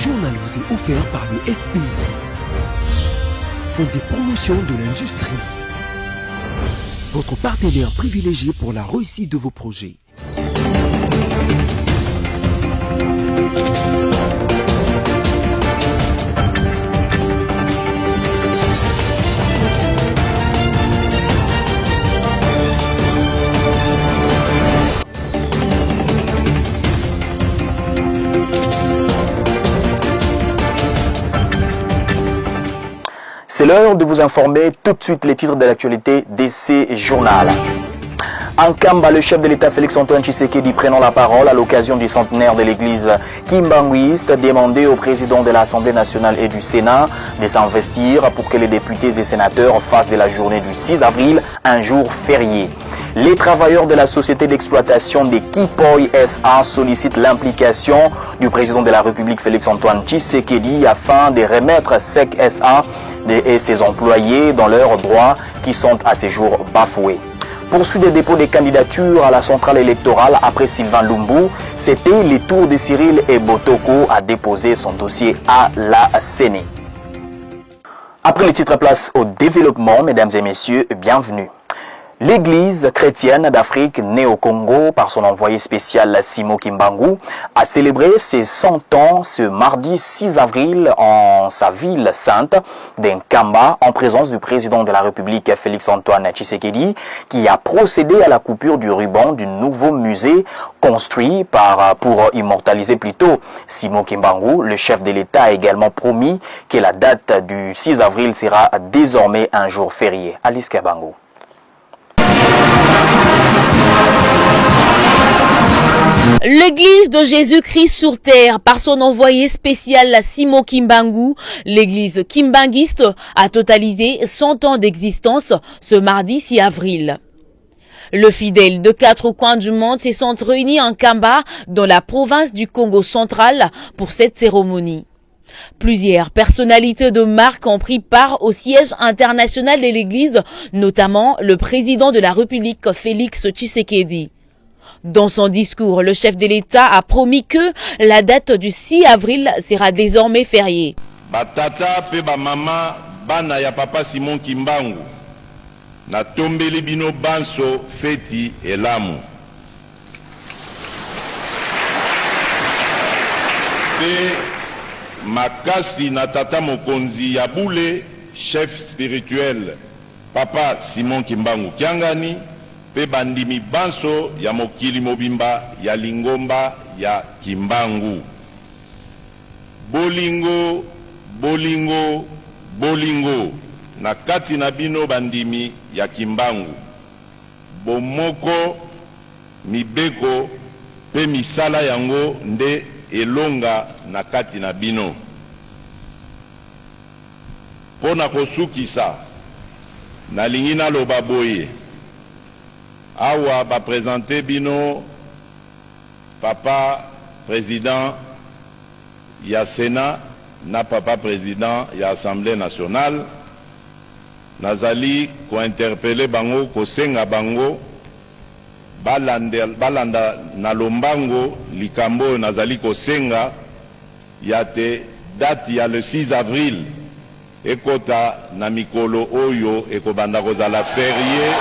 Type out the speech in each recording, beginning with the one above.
journal vous est offert par le FPI, Fonds de promotion de l'industrie, votre partenaire privilégié pour la réussite de vos projets. C'est l'heure de vous informer tout de suite les titres de l'actualité DC Journal. En Kamba, le chef de l'État Félix-Antoine Tshisekedi prenant la parole à l'occasion du centenaire de l'église kimbanguiste a demandé au président de l'Assemblée nationale et du Sénat de s'investir pour que les députés et sénateurs fassent de la journée du 6 avril un jour férié. Les travailleurs de la société d'exploitation des Kipoy SA sollicitent l'implication du président de la République Félix-Antoine Tshisekedi afin de remettre SEC SA et ses employés dans leurs droits qui sont à ce jour bafoués. Poursuite des dépôts des candidatures à la centrale électorale après Sylvain Lumbu, c'était le tour de Cyril Ebotoko à déposer son dossier à la CENI. Après les titres, place au développement, mesdames et messieurs, bienvenue. L'Église chrétienne d'Afrique née au Congo par son envoyé spécial Simon Kimbangu a célébré ses 100 ans ce mardi 6 avril en sa ville sainte d'Nkamba en présence du président de la République Félix-Antoine Tshisekedi qui a procédé à la coupure du ruban du nouveau musée construit pour immortaliser plutôt Simon Kimbangu. Le chef de l'État a également promis que la date du 6 avril sera désormais un jour férié. Alice Kabango. L'église de Jésus-Christ sur terre, par son envoyé spécial Simon Kimbangu, l'église kimbanguiste a totalisé 100 ans d'existence ce mardi 6 avril. Le fidèle de 4 coins du monde se sont réunis en Kamba, dans la province du Congo central, pour cette cérémonie. Plusieurs personnalités de marque ont pris part au siège international de l'église, notamment le président de la République Félix Tshisekedi. Dans son discours, le chef de l'État a promis que la date du 6 avril sera désormais fériée. Batata pe ba mama bana ya papa Simon Kimbangu na tombeli bino banso feti elamu. Pe makasi na tata mokonzi ya bule chef spirituel papa Simon Kimbangu Kiangani pe bandimi banso ya mokili mobimba ya lingomba ya Kimbangu. Bolingo, bolingo, bolingo na kati na bino bandimi ya Kimbangu. Bomoko, mibeko, pe misala yango nde elonga na kati na bino. Pona kosukisa, na lingina loba boye. Awa ba présenter bino papa président ya Sénat na papa président ya Assemblée nationale. Nazali ko interpeller bango ko senga bango balanda na lombango likambo nazali ko senga ya te date ya le 6 avril ekota na mikolo oyo ekobanda kozala férié.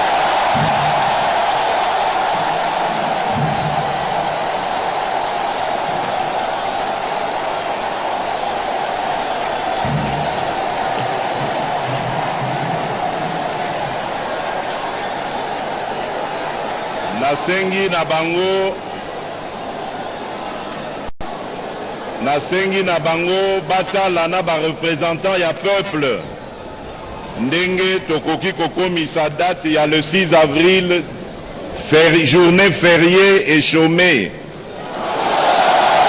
Nasengi na bango batala na ba représentant ya peuple ndenge tokoki kokomisa date ya le 6 avril journée fériée et chômée.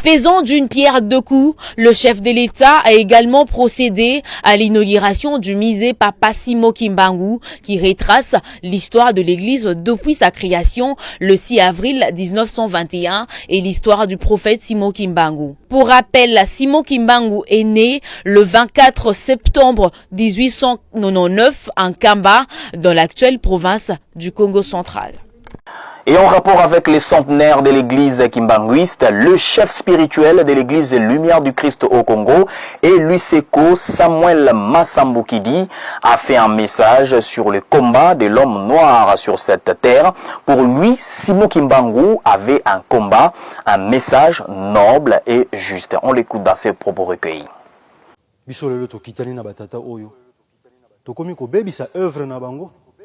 Faisant d'une pierre deux coups, le chef de l'État a également procédé à l'inauguration du musée Papa Simon Kimbangu qui retrace l'histoire de l'église depuis sa création le 6 avril 1921 et l'histoire du prophète Simon Kimbangu. Pour rappel, Simon Kimbangu est né le 24 septembre 1899 en Kamba, dans l'actuelle province du Congo central. Et en rapport avec les centenaires de l'église kimbanguiste, le chef spirituel de l'église Lumière du Christ au Congo et l'USECO Samuel Massambukidi a fait un message sur le combat de l'homme noir sur cette terre. Pour lui, Simon Kimbangu avait un combat, un message noble et juste. On l'écoute dans ses propos recueillis.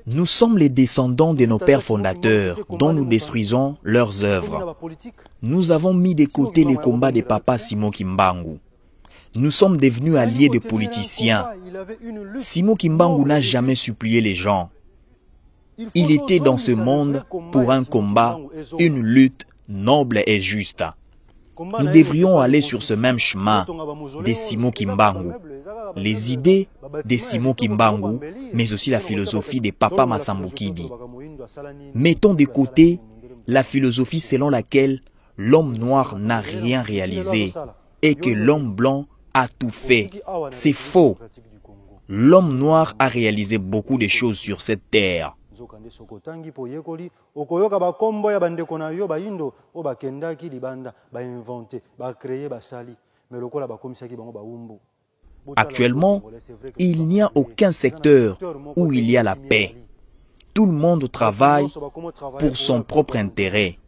Nous sommes les descendants de nos pères fondateurs, dont nous détruisons leurs œuvres. Nous avons mis de côté les combats de Papa Simon Kimbangu. Nous sommes devenus alliés des politiciens. Simon Kimbangu n'a jamais supplié les gens. Il était dans ce monde pour un combat, une lutte noble et juste. Nous devrions aller sur ce même chemin de Simon Kimbangu. Les idées de Simon Kimbangu, mais aussi la philosophie de Papa Massambukidi. Mettons de côté la philosophie selon laquelle l'homme noir n'a rien réalisé et que l'homme blanc a tout fait. C'est faux. L'homme noir a réalisé beaucoup de choses sur cette terre. Actuellement, il n'y a aucun secteur où il y a la paix. Tout le monde travaille pour son propre intérêt.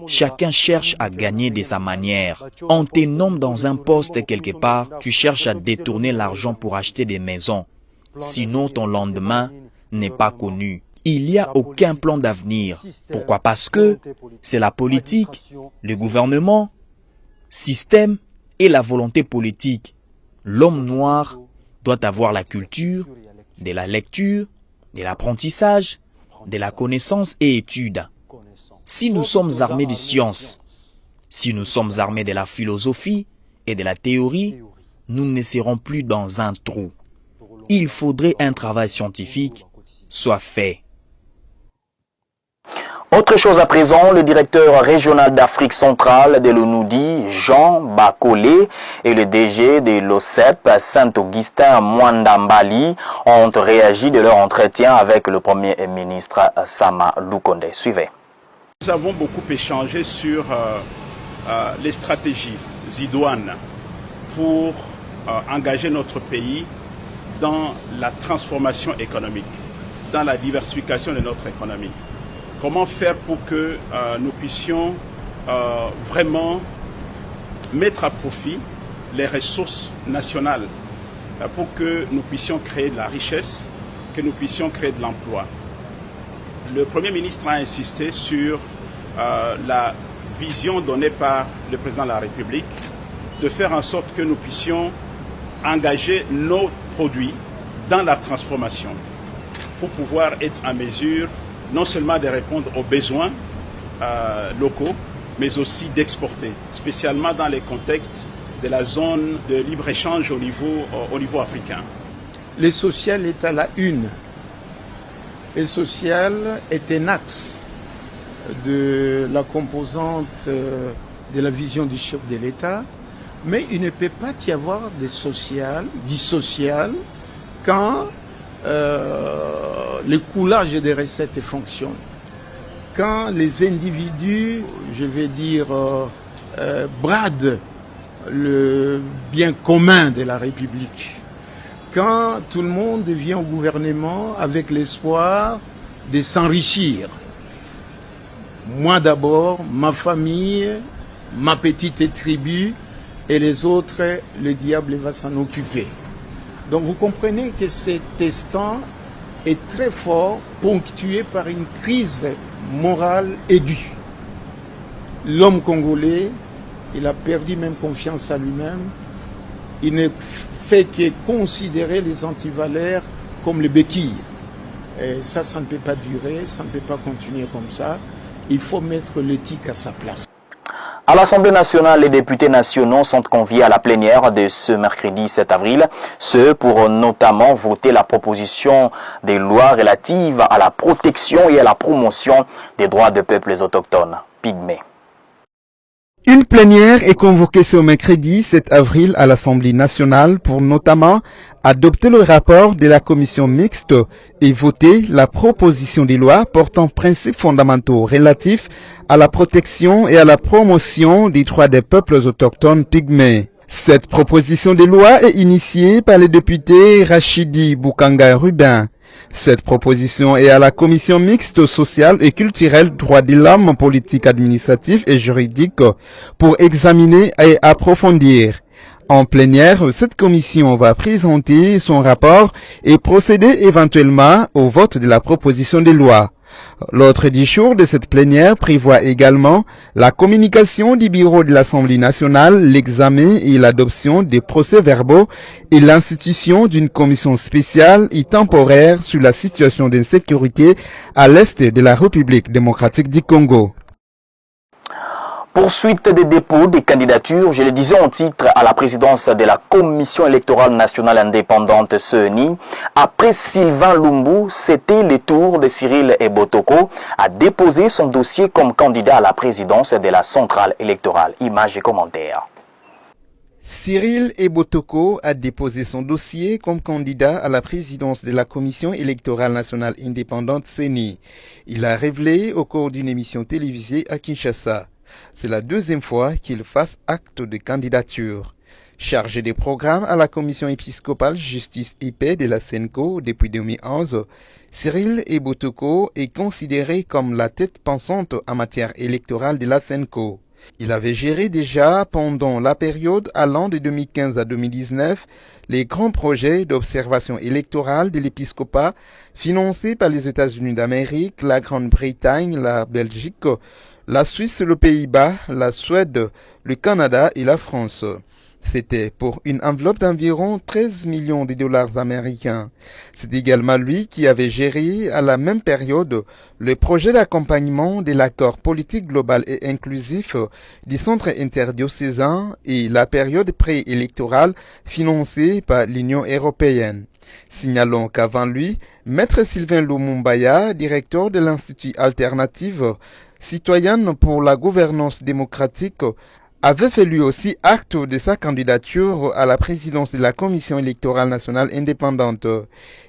Chacun cherche à gagner de sa manière. On te nomme dans un poste quelque part, tu cherches à détourner l'argent pour acheter des maisons. Sinon, ton lendemain n'est pas connu. Il n'y a aucun plan d'avenir. Pourquoi? Parce que c'est la politique, le gouvernement, système et la volonté politique. L'homme noir doit avoir la culture, de la lecture, de l'apprentissage, de la connaissance et étude. Si nous sommes armés de sciences, si nous sommes armés de la philosophie et de la théorie, nous ne serons plus dans un trou. Il faudrait un travail scientifique soit fait. Autre chose à présent, le directeur régional d'Afrique centrale de l'ONUDI, Jean Bakolé, et le DG de l'OCEP, Saint-Augustin Mwandambali, ont réagi de leur entretien avec le Premier ministre Sama Lukonde. Suivez. Nous avons beaucoup échangé sur les stratégies idoines pour engager notre pays dans la transformation économique, dans la diversification de notre économie. Comment faire pour que nous puissions vraiment mettre à profit les ressources nationales pour que nous puissions créer de la richesse, que nous puissions créer de l'emploi. Le Premier ministre a insisté sur la vision donnée par le Président de la République de faire en sorte que nous puissions engager nos produits dans la transformation pour pouvoir être en mesure non seulement de répondre aux besoins locaux, mais aussi d'exporter, spécialement dans les contextes de la zone de libre-échange au niveau africain. Le social est à la une. Le social est un axe de la composante de la vision du chef de l'État, mais il ne peut pas y avoir du social quand le coulage des recettes fonctionne. Quand les individus, je vais dire, bradent le bien commun de la République. Quand tout le monde vient au gouvernement avec l'espoir de s'enrichir. Moi d'abord, ma famille, ma petite tribu, et les autres, le diable va s'en occuper. Donc vous comprenez que cet instant est très fort, ponctué par une crise morale aiguë. L'homme congolais, il a perdu même confiance à lui-même. Il ne fait que considérer les antivaleurs comme les béquilles. Et ça ne peut pas durer, ça ne peut pas continuer comme ça. Il faut mettre l'éthique à sa place. À l'Assemblée nationale, les députés nationaux sont conviés à la plénière de ce mercredi 7 avril, ce pour notamment voter la proposition des lois relatives à la protection et à la promotion des droits des peuples autochtones pygmées. Une plénière est convoquée ce mercredi 7 avril à l'Assemblée nationale pour notamment adopter le rapport de la commission mixte et voter la proposition de loi portant principes fondamentaux relatifs à la protection et à la promotion des droits des peuples autochtones pygmées. Cette proposition de loi est initiée par le député Rachidi Boukanga Rubin. Cette proposition est à la commission mixte sociale et culturelle droits de l'homme, politique, administratif et juridique pour examiner et approfondir. En plénière, cette commission va présenter son rapport et procéder éventuellement au vote de la proposition de loi. L'ordre du jour de cette plénière prévoit également la communication du bureau de l'Assemblée nationale, l'examen et l'adoption des procès-verbaux et l'institution d'une commission spéciale et temporaire sur la situation d'insécurité à l'est de la République démocratique du Congo. Poursuite des dépôts des candidatures, je le disais en titre, à la présidence de la Commission électorale nationale indépendante CENI. Après Sylvain Lumbu, c'était le tour de Cyril Ebotoko à déposer son dossier comme candidat à la présidence de la centrale électorale. Images et commentaires. Cyril Ebotoko a déposé son dossier comme candidat à la présidence de la Commission électorale nationale indépendante CENI. Il a révélé au cours d'une émission télévisée à Kinshasa. C'est la deuxième fois qu'il fasse acte de candidature. Chargé des programmes à la Commission épiscopale Justice et Paix de la CENCO depuis 2011, Cyril Ebotoko est considéré comme la tête pensante en matière électorale de la CENCO. Il avait géré déjà pendant la période allant de 2015 à 2019 les grands projets d'observation électorale de l'épiscopat financés par les États-Unis d'Amérique, la Grande-Bretagne, la Belgique, la Suisse, le Pays-Bas, la Suède, le Canada et la France. C'était pour une enveloppe d'environ 13 millions de dollars américains. C'est également lui qui avait géré à la même période le projet d'accompagnement de l'accord politique global et inclusif du centre interdiocésain et la période préélectorale financée par l'Union européenne. Signalons qu'avant lui, Maître Sylvain Lumumbaya, directeur de l'Institut Alternative Citoyenne pour la gouvernance démocratique, avait fait lui aussi acte de sa candidature à la présidence de la Commission électorale nationale indépendante.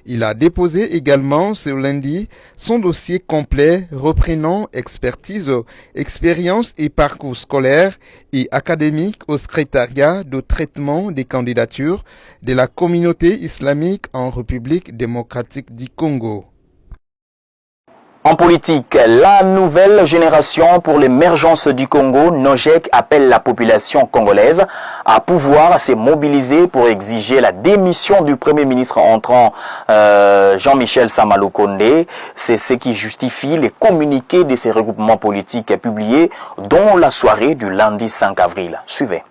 Il a déposé également ce lundi son dossier complet reprenant expertise, expérience et parcours scolaire et académique au secrétariat de traitement des candidatures de la communauté islamique en République démocratique du Congo. En politique, la nouvelle génération pour l'émergence du Congo, NOGEC, appelle la population congolaise à pouvoir se mobiliser pour exiger la démission du Premier ministre entrant Jean-Michel Sama Lukonde. C'est ce qui justifie les communiqués de ces regroupements politiques publiés dont la soirée du lundi 5 avril. Suivez.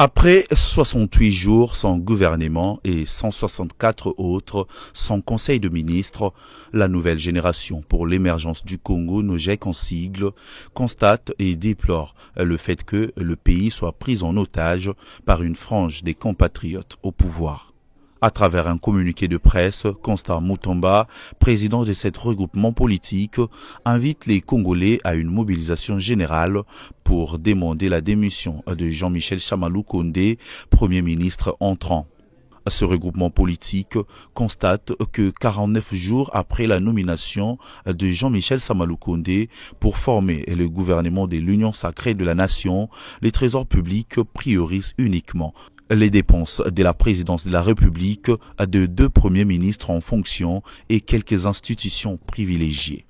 Après 68 jours sans gouvernement et 164 autres sans conseil de ministres, la nouvelle génération pour l'émergence du Congo, NOGEC en sigle, constate et déplore le fait que le pays soit pris en otage par une frange des compatriotes au pouvoir. À travers un communiqué de presse, Constant Mutomba, président de cet regroupement politique, invite les Congolais à une mobilisation générale pour demander la démission de Jean-Michel Sama Lukonde, Premier ministre entrant. Ce regroupement politique constate que 49 jours après la nomination de Jean-Michel Sama Lukonde pour former le gouvernement de l'Union sacrée de la nation, les trésors publics priorisent uniquement les dépenses de la présidence de la République, de 2 premiers ministres en fonction et quelques institutions privilégiées.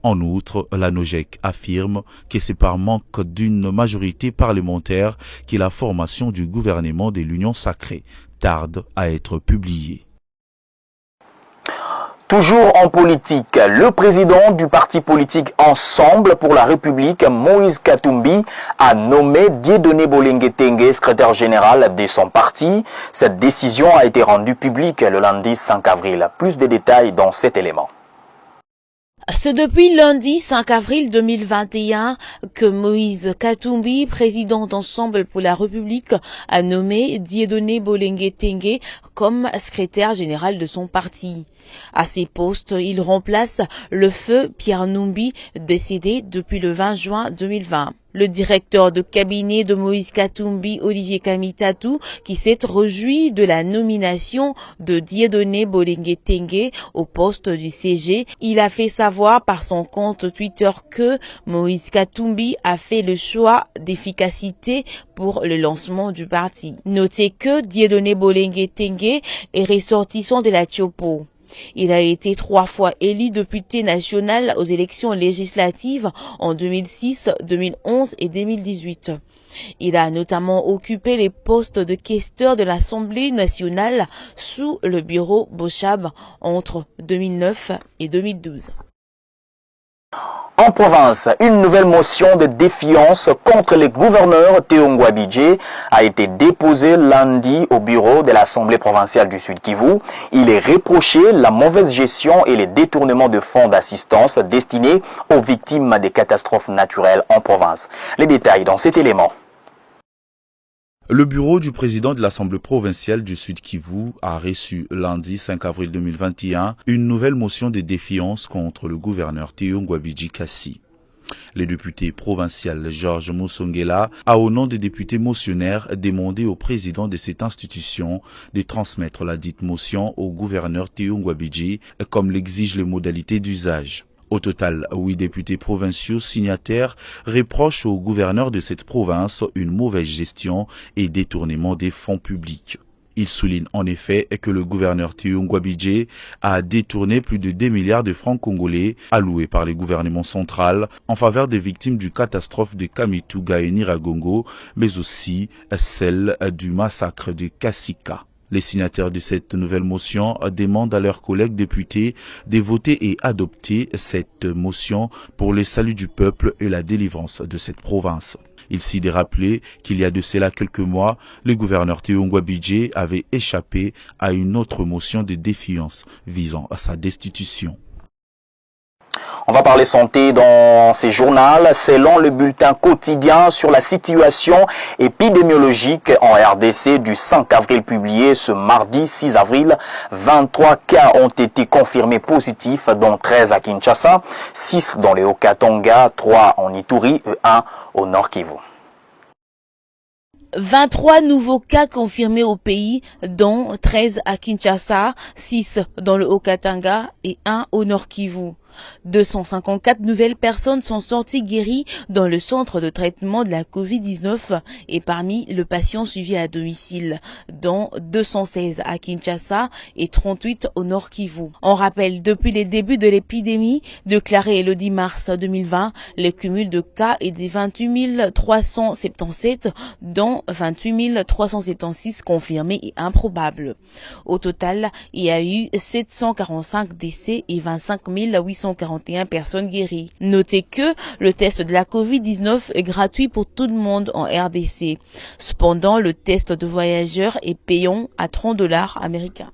En outre, la NOGEC affirme que c'est par manque d'une majorité parlementaire que la formation du gouvernement de l'Union sacrée tarde à être publiée. Toujours en politique, le président du parti politique Ensemble pour la République, Moïse Katumbi, a nommé Dieudonné Bolenge Tengue, secrétaire général de son parti. Cette décision a été rendue publique le lundi 5 avril. Plus de détails dans cet élément. C'est depuis lundi 5 avril 2021 que Moïse Katumbi, président d'Ensemble pour la République, a nommé Dieudonné Bolenge Tengue comme secrétaire général de son parti. À ces postes, il remplace le feu Pierre Numbi, décédé depuis le 20 juin 2020. Le directeur de cabinet de Moïse Katumbi, Olivier Kamitatou, qui s'est réjoui de la nomination de Dieudonné Bolenge Tengue au poste du CG, il a fait savoir par son compte Twitter que Moïse Katumbi a fait le choix d'efficacité pour le lancement du parti. Notez que Dieudonné Bolenge Tengue est ressortissant de la Tchopo. Il a été 3 fois élu député national aux élections législatives en 2006, 2011 et 2018. Il a notamment occupé les postes de questeur de l'Assemblée nationale sous le bureau Bochab entre 2009 et 2012. En province, une nouvelle motion de défiance contre le gouverneur Théo Ngouabidje a été déposée lundi au bureau de l'Assemblée provinciale du Sud Kivu. Il est reproché la mauvaise gestion et les détournements de fonds d'assistance destinés aux victimes des catastrophes naturelles en province. Les détails dans cet élément. Le bureau du président de l'Assemblée provinciale du Sud Kivu a reçu lundi 5 avril 2021 une nouvelle motion de défiance contre le gouverneur Théo Ngouabidje Kassi. Le député provincial Georges Moussongela a, au nom des députés motionnaires, demandé au président de cette institution de transmettre la dite motion au gouverneur Théo Ngouabidje comme l'exigent les modalités d'usage. Au total, 8 députés provinciaux signataires reprochent au gouverneur de cette province une mauvaise gestion et détournement des fonds publics. Ils soulignent en effet que le gouverneur Théo Ngouabidje a détourné plus de 2 milliards de francs congolais alloués par le gouvernement central en faveur des victimes du catastrophe de Kamituga et Niragongo, mais aussi celle du massacre de Kassika. Les signataires de cette nouvelle motion demandent à leurs collègues députés de voter et adopter cette motion pour le salut du peuple et la délivrance de cette province. Il s'y est rappelé qu'il y a de cela quelques mois, le gouverneur Théo Ngouabidje avait échappé à une autre motion de défiance visant à sa destitution. On va parler santé dans ces journaux. Selon le bulletin quotidien sur la situation épidémiologique en RDC du 5 avril publié ce mardi 6 avril, 23 cas ont été confirmés positifs, dont 13 à Kinshasa, 6 dans le Haut-Katanga, 3 en Ituri et 1 au Nord Kivu. 23 nouveaux cas confirmés au pays, dont 13 à Kinshasa, 6 dans le Haut-Katanga et 1 au Nord Kivu. 254 nouvelles personnes sont sorties guéries dans le centre de traitement de la Covid-19 et parmi le patient suivi à domicile, dont 216 à Kinshasa et 38 au Nord Kivu. On rappelle, depuis les débuts de l'épidémie, déclaré le 10 mars 2020, le cumul de cas est de 28 377, dont 28 376 confirmés et improbables. Au total, il y a eu 745 décès et 25 841 personnes guéries. Notez que le test de la Covid-19 est gratuit pour tout le monde en RDC. Cependant, le test de voyageurs est payant à $30 américains.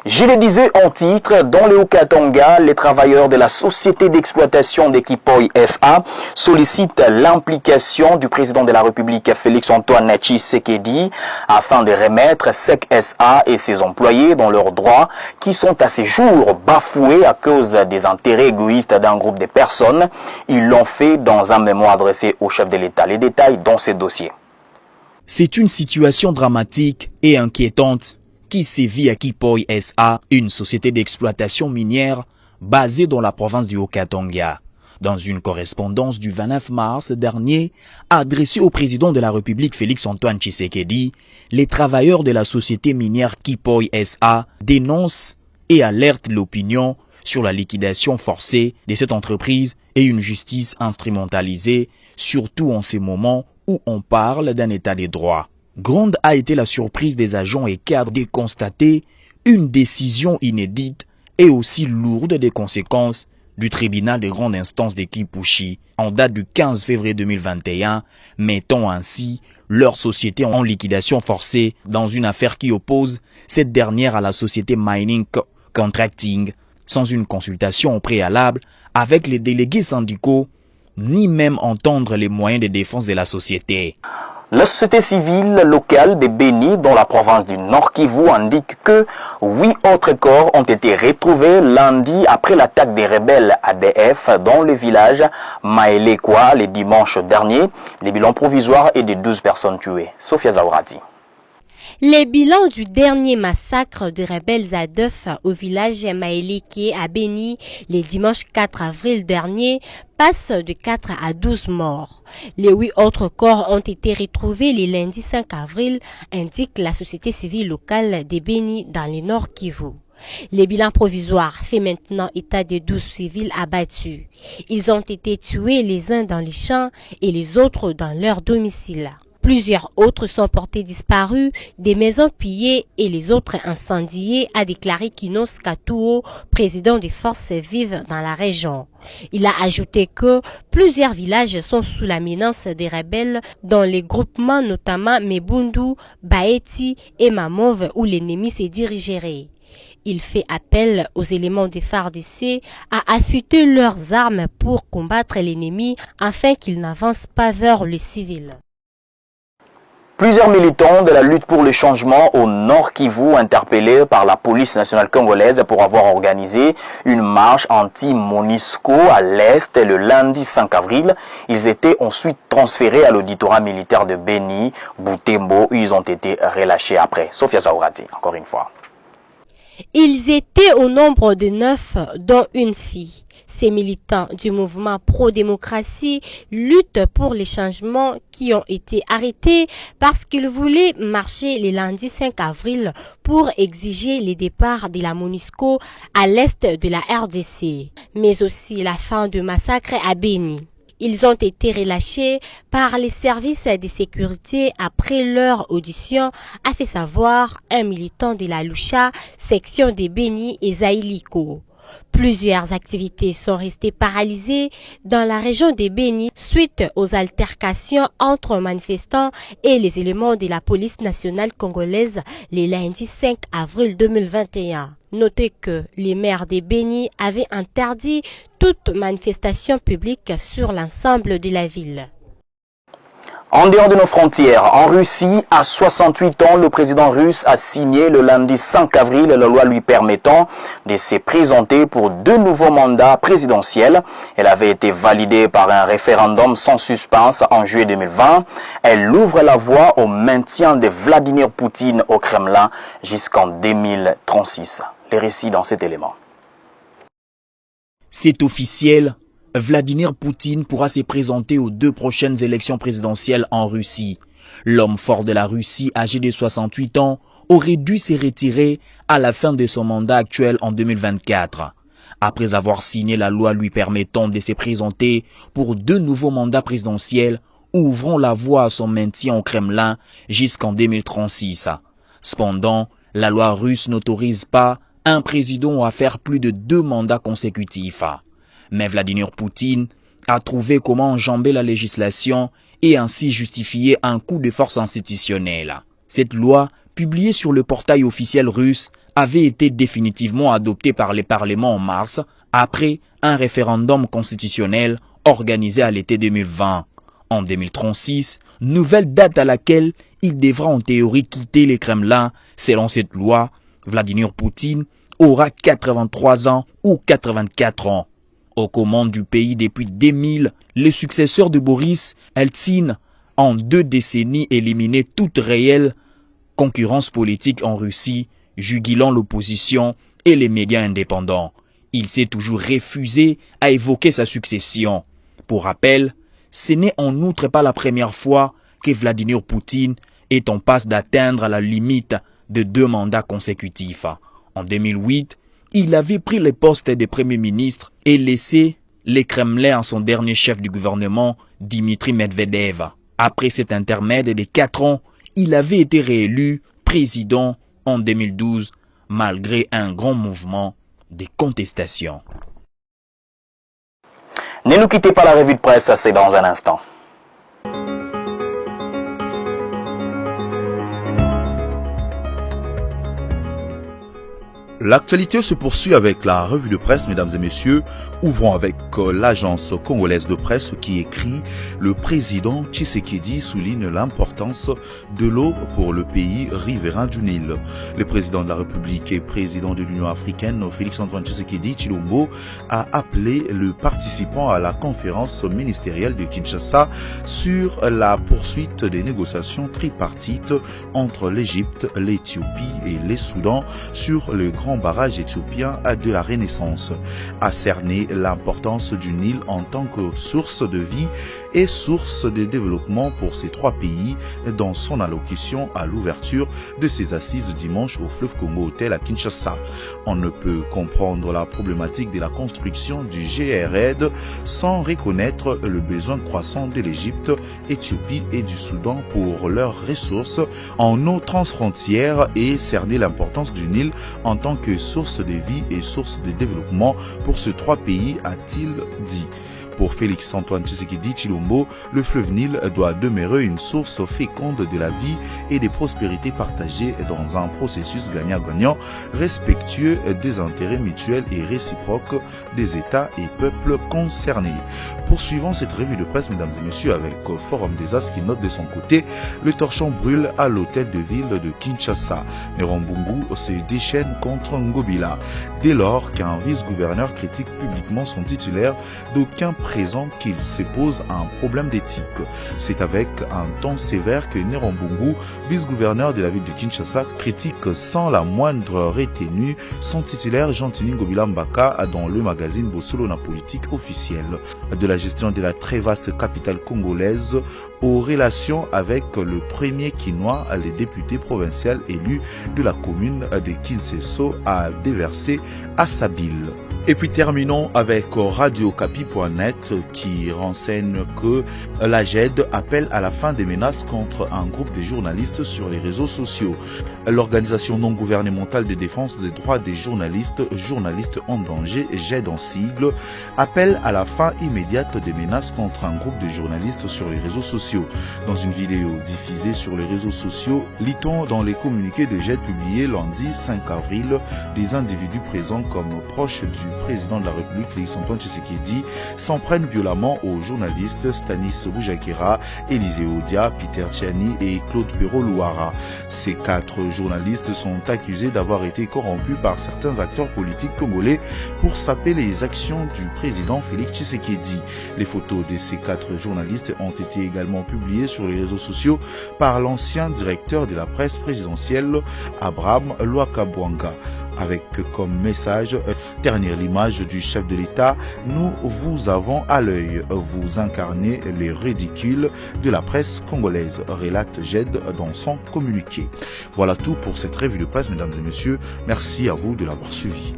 Je le disais en titre, dans le Haut-Katanga, les travailleurs de la société d'exploitation d'Equipoy SA sollicitent l'implication du président de la République Félix-Antoine Tshisekedi afin de remettre SEC SA et ses employés dans leurs droits qui sont à ces jours bafoués à cause des intérêts égoïstes d'un groupe de personnes. Ils l'ont fait dans un mémoire adressé au chef de l'État. Les détails dans ces dossiers. C'est une situation dramatique et inquiétante qui sévit à Kipoy SA, une société d'exploitation minière basée dans la province du Haut-Katanga. Dans une correspondance du 29 mars dernier, adressée au président de la République Félix-Antoine Tshisekedi, les travailleurs de la société minière Kipoy SA dénoncent et alertent l'opinion sur la liquidation forcée de cette entreprise et une justice instrumentalisée, surtout en ces moments où on parle d'un état des droits. Grande a été la surprise des agents et cadres de constater une décision inédite et aussi lourde des conséquences du tribunal de grande instance de Kipushi en date du 15 février 2021, mettant ainsi leur société en liquidation forcée dans une affaire qui oppose cette dernière à la société Mining Contracting sans une consultation au préalable avec les délégués syndicaux ni même entendre les moyens de défense de la société. La société civile locale de Béni, dans la province du Nord Kivu, indique que 8 autres corps ont été retrouvés lundi après l'attaque des rebelles ADF dans le village Maelekwa le dimanche dernier. Le bilan provisoire est de 12 personnes tuées. Sophia Zaourati. Les bilans du dernier massacre de rebelles ADF au village Maeleke à Béni le dimanche 4 avril dernier passent de 4 à 12 morts. Les 8 autres corps ont été retrouvés le lundi 5 avril, indique la société civile locale de Béni dans le Nord Kivu. Le bilan provisoire fait maintenant état de 12 civils abattus. Ils ont été tués les uns dans les champs et les autres dans leur domicile. Plusieurs autres sont portés disparus, des maisons pillées et les autres incendiées, a déclaré Kinos Katuo, président des forces vives dans la région. Il a ajouté que plusieurs villages sont sous la menace des rebelles, dont les groupements notamment Mebundu, Baeti et Mamove où l'ennemi s'est dirigé. Il fait appel aux éléments des FARDC à affûter leurs armes pour combattre l'ennemi afin qu'ils n'avancent pas vers les civils. Plusieurs militants de la lutte pour le changement au Nord Kivu interpellés par la police nationale congolaise pour avoir organisé une marche anti-MONUSCO à l'Est le lundi 5 avril. Ils étaient ensuite transférés à l'auditorat militaire de Béni, Butembo, où ils ont été relâchés après. Sophia Zaourati, encore une fois. Ils étaient au nombre de 9, dont une fille. Ces militants du mouvement pro-démocratie luttent pour les changements qui ont été arrêtés parce qu'ils voulaient marcher le lundi 5 avril pour exiger le départ de la MONUSCO à l'est de la RDC, mais aussi la fin du massacre à Béni. Ils ont été relâchés par les services de sécurité après leur audition, a fait savoir un militant de la Lucha, section de Béni et Zaïliko. Plusieurs activités sont restées paralysées dans la région de Béni suite aux altercations entre manifestants et les éléments de la police nationale congolaise le lundi 5 avril 2021. Notez que les maires de Béni avaient interdit toute manifestation publique sur l'ensemble de la ville. En dehors de nos frontières, en Russie, à 68 ans, le président russe a signé le lundi 5 avril la loi lui permettant de se présenter pour 2 nouveaux mandats présidentiels. Elle avait été validée par un référendum sans suspense en juillet 2020. Elle ouvre la voie au maintien de Vladimir Poutine au Kremlin jusqu'en 2036. Les récits dans cet élément. C'est officiel. Vladimir Poutine pourra se présenter aux 2 prochaines élections présidentielles en Russie. L'homme fort de la Russie, âgé de 68 ans, aurait dû se retirer à la fin de son mandat actuel en 2024. Après avoir signé la loi lui permettant de se présenter pour 2 nouveaux mandats présidentiels, ouvrant la voie à son maintien au Kremlin jusqu'en 2036. Cependant, la loi russe n'autorise pas un président à faire plus de 2 mandats consécutifs. Mais Vladimir Poutine a trouvé comment enjamber la législation et ainsi justifier un coup de force institutionnel. Cette loi, publiée sur le portail officiel russe, avait été définitivement adoptée par le Parlement en mars, après un référendum constitutionnel organisé à l'été 2020. En 2036, nouvelle date à laquelle il devra en théorie quitter le Kremlin. Selon cette loi, Vladimir Poutine aura 83 ans ou 84 ans. Aux commandes du pays depuis 2000, le successeur de Boris Eltsine, en 2 décennies éliminé toute réelle concurrence politique en Russie, jugulant l'opposition et les médias indépendants. Il s'est toujours refusé à évoquer sa succession. Pour rappel, ce n'est en outre pas la première fois que Vladimir Poutine est en passe d'atteindre la limite de 2 mandats consécutifs. En 2008, il avait pris le poste de Premier ministre et laissé le Kremlin à son dernier chef du gouvernement, Dmitri Medvedev. Après cet intermède de 4 ans, il avait été réélu président en 2012, malgré un grand mouvement de contestation. Ne nous quittez pas, la revue de presse, c'est dans un instant. L'actualité se poursuit avec la revue de presse, mesdames et messieurs. Ouvrons avec l'agence congolaise de presse qui écrit « Le président Tshisekedi souligne l'importance de l'eau pour le pays riverain du Nil ». Le président de la République et président de l'Union africaine, Félix-Antoine Tshisekedi Tshilombo, a appelé le participant à la conférence ministérielle de Kinshasa sur la poursuite des négociations tripartites entre l'Égypte, l'Éthiopie et les Soudans sur le grand barrage éthiopien de la Renaissance, a cerné l'importance du Nil en tant que source de vie et source de développement pour ces trois pays dans son allocution à l'ouverture de ses assises dimanche au fleuve Congo Hotel à Kinshasa. On ne peut comprendre la problématique de la construction du GRED sans reconnaître le besoin croissant de l'Égypte, Éthiopie et du Soudan pour leurs ressources en eau transfrontière et cerner l'importance du Nil en tant que source de vie et source de développement pour ces trois pays, a-t-il dit. Pour Félix-Antoine Tshisekedi Tshilombo, le fleuve Nil doit demeurer une source féconde de la vie et des prospérités partagées dans un processus gagnant-gagnant, respectueux des intérêts mutuels et réciproques des États et peuples concernés. Poursuivons cette revue de presse, mesdames et messieurs, avec Forum des As qui note de son côté « Le torchon brûle à l'hôtel de ville de Kinshasa. Nerombungu se déchaîne contre Ngobila. Dès lors qu'un vice-gouverneur critique publiquement son titulaire, d'aucun présent qu'il se pose un problème d'éthique. C'est avec un ton sévère que Nerombungu, vice-gouverneur de la ville de Kinshasa, critique sans la moindre retenue son titulaire Jean-Tini Ngobila Mbaka dans le magazine Bosolo politique officielle. De la gestion de la très vaste capitale congolaise aux relations avec le premier Kinois, les députés provinciaux élus de la commune de Kinseso a déversé à Sabile. Et puis terminons avec radiocapi.net qui renseigne que la GED appelle à la fin des menaces contre un groupe de journalistes sur les réseaux sociaux. L'organisation non gouvernementale de défense des droits des journalistes, Journalistes en danger, GED en sigle, appelle à la fin immédiate des menaces contre un groupe de journalistes sur les réseaux sociaux. Dans une vidéo diffusée sur les réseaux sociaux, lit-on dans les communiqués de GED publiés lundi 5 avril, des individus présents comme proches du président de la République Félix-Antoine Tshisekedi s'en prennent violemment aux journalistes Stanis Boujakera, Élisée Odia, Peter Tchiani et Claude Perrault-Louara. Ces 4 journalistes sont accusés d'avoir été corrompus par certains acteurs politiques congolais pour saper les actions du président Félix Tshisekedi. Les photos de ces 4 journalistes ont été également publiées sur les réseaux sociaux par l'ancien directeur de la presse présidentielle Abraham Lwakabwanga, avec comme message « Ternir l'image du chef de l'État, nous vous avons à l'œil, vous incarnez les ridicules de la presse congolaise », relate GED dans son communiqué. Voilà tout pour cette revue de presse, mesdames et messieurs. Merci à vous de l'avoir suivi.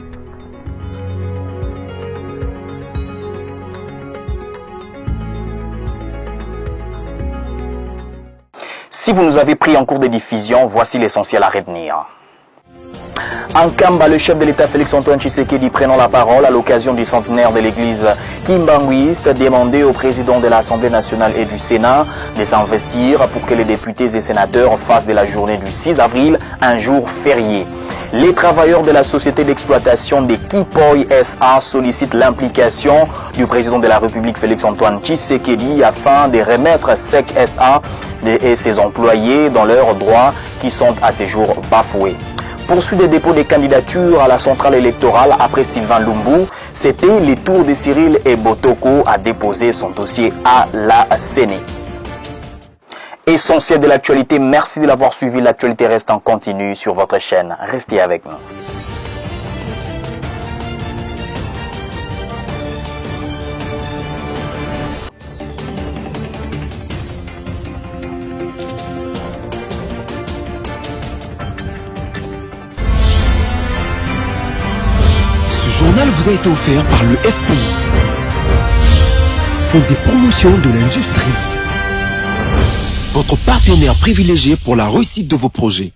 Si vous nous avez pris en cours de diffusion, voici l'essentiel à retenir. En Kamba, le chef de l'État Félix-Antoine Tshisekedi prenant la parole à l'occasion du centenaire de l'église kimbanguiste a demandé au président de l'Assemblée nationale et du Sénat de s'investir pour que les députés et sénateurs fassent de la journée du 6 avril un jour férié. Les travailleurs de la société d'exploitation des Kipoy SA sollicitent l'implication du président de la République Félix-Antoine Tshisekedi afin de remettre SEC SA et ses employés dans leurs droits qui sont à ce jour bafoués. Poursuite des dépôts des candidatures à la centrale électorale après Sylvain Lumbu, c'était le tour de Cyril Ebotoko à déposer son dossier à la CENI. Essentiel de l'actualité, merci de l'avoir suivi. L'actualité reste en continu sur votre chaîne. Restez avec nous. Ce journal vous a été offert par le FPI, Fonds des promotions de l'industrie, votre partenaire privilégié pour la réussite de vos projets.